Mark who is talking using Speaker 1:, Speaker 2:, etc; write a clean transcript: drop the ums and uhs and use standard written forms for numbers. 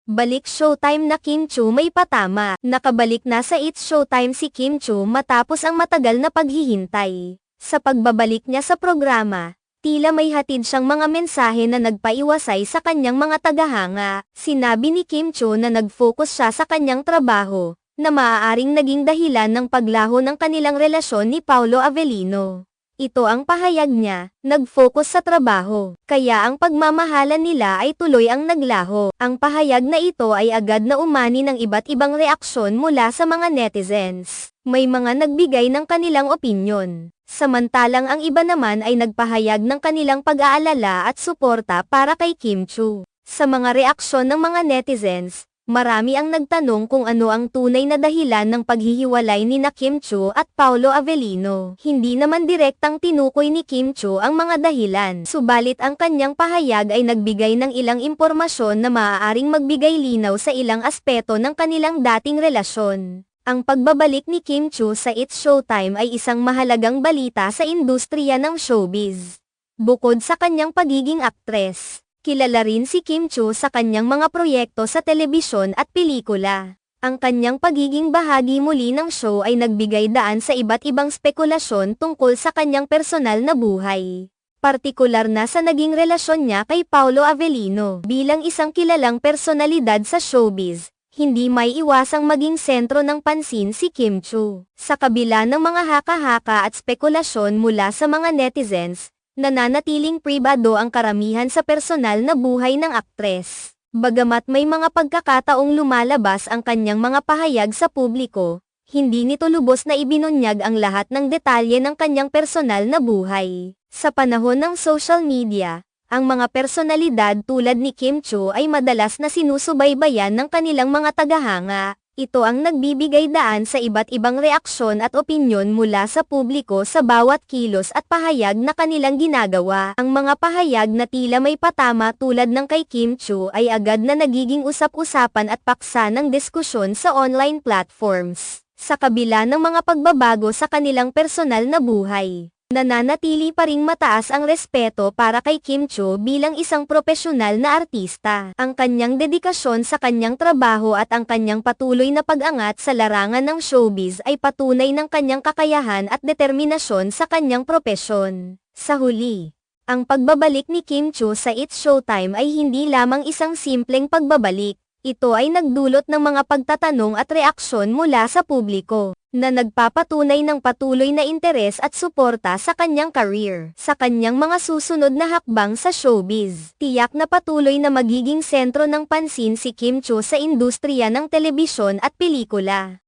Speaker 1: Balik Showtime na Kim Chiu may patama. Nakabalik na sa It's Showtime si Kim Chiu matapos ang matagal na paghihintay. Sa pagbabalik niya sa programa, tila may hatid siyang mga mensahe na nagpaiwasay sa kanyang mga tagahanga. Sinabi ni Kim Chiu na nag-focus siya sa kanyang trabaho, na maaaring naging dahilan ng paglaho ng kanilang relasyon ni Paolo Avellino. Ito ang pahayag niya, nag-focus sa trabaho, kaya ang pagmamahalan nila ay tuloy ang naglaho. Ang pahayag na ito ay agad na umani ng iba't ibang reaksyon mula sa mga netizens. May mga nagbigay ng kanilang opinyon, samantalang ang iba naman ay nagpahayag ng kanilang pag-aalala at suporta para kay Kim Chiu. Sa mga reaksyon ng mga netizens, marami ang nagtanong kung ano ang tunay na dahilan ng paghihiwalay ni Kim Chiu at Paolo Avellino. Hindi naman direktang tinukoy ni Kim Chiu ang mga dahilan, subalit ang kanyang pahayag ay nagbigay ng ilang impormasyon na maaaring magbigay linaw sa ilang aspeto ng kanilang dating relasyon. Ang pagbabalik ni Kim Chiu sa It's Showtime ay isang mahalagang balita sa industriya ng showbiz. Bukod sa kanyang pagiging aktres, kilala rin si Kim Chiu sa kanyang mga proyekto sa telebisyon at pelikula. Ang kanyang pagiging bahagi muli ng show ay nagbigay daan sa iba't ibang spekulasyon tungkol sa kanyang personal na buhay. Partikular na sa naging relasyon niya kay Paolo Avellino. Bilang isang kilalang personalidad sa showbiz, hindi may iwasang maging sentro ng pansin si Kim Chiu. Sa kabila ng mga haka-haka at spekulasyon mula sa mga netizens, nananatiling pribado ang karamihan sa personal na buhay ng aktres. Bagamat may mga pagkakataong lumalabas ang kanyang mga pahayag sa publiko, hindi nito lubos na ibinunyag ang lahat ng detalye ng kanyang personal na buhay. Sa panahon ng social media, ang mga personalidad tulad ni Kim Chiu ay madalas na sinusubaybayan ng kanilang mga tagahanga. Ito ang nagbibigay daan sa iba't ibang reaksyon at opinyon mula sa publiko sa bawat kilos at pahayag na kanilang ginagawa. Ang mga pahayag na tila may patama tulad ng kay Kim Chiu ay agad na nagiging usap-usapan at paksa ng diskusyon sa online platforms. Sa kabila ng mga pagbabago sa kanilang personal na buhay, nananatili pa ring mataas ang respeto para kay Kim Chiu bilang isang propesyonal na artista. Ang kanyang dedikasyon sa kanyang trabaho at ang kanyang patuloy na pag-angat sa larangan ng showbiz ay patunay ng kanyang kakayahan at determinasyon sa kanyang propesyon. Sa huli, ang pagbabalik ni Kim Chiu sa It's Showtime ay hindi lamang isang simpleng pagbabalik. Ito ay nagdulot ng mga pagtatanong at reaksyon mula sa publiko, na nagpapatunay ng patuloy na interes at suporta sa kanyang career. Sa kanyang mga susunod na hakbang sa showbiz, tiyak na patuloy na magiging sentro ng pansin si Kim Chiu sa industriya ng telebisyon at pelikula.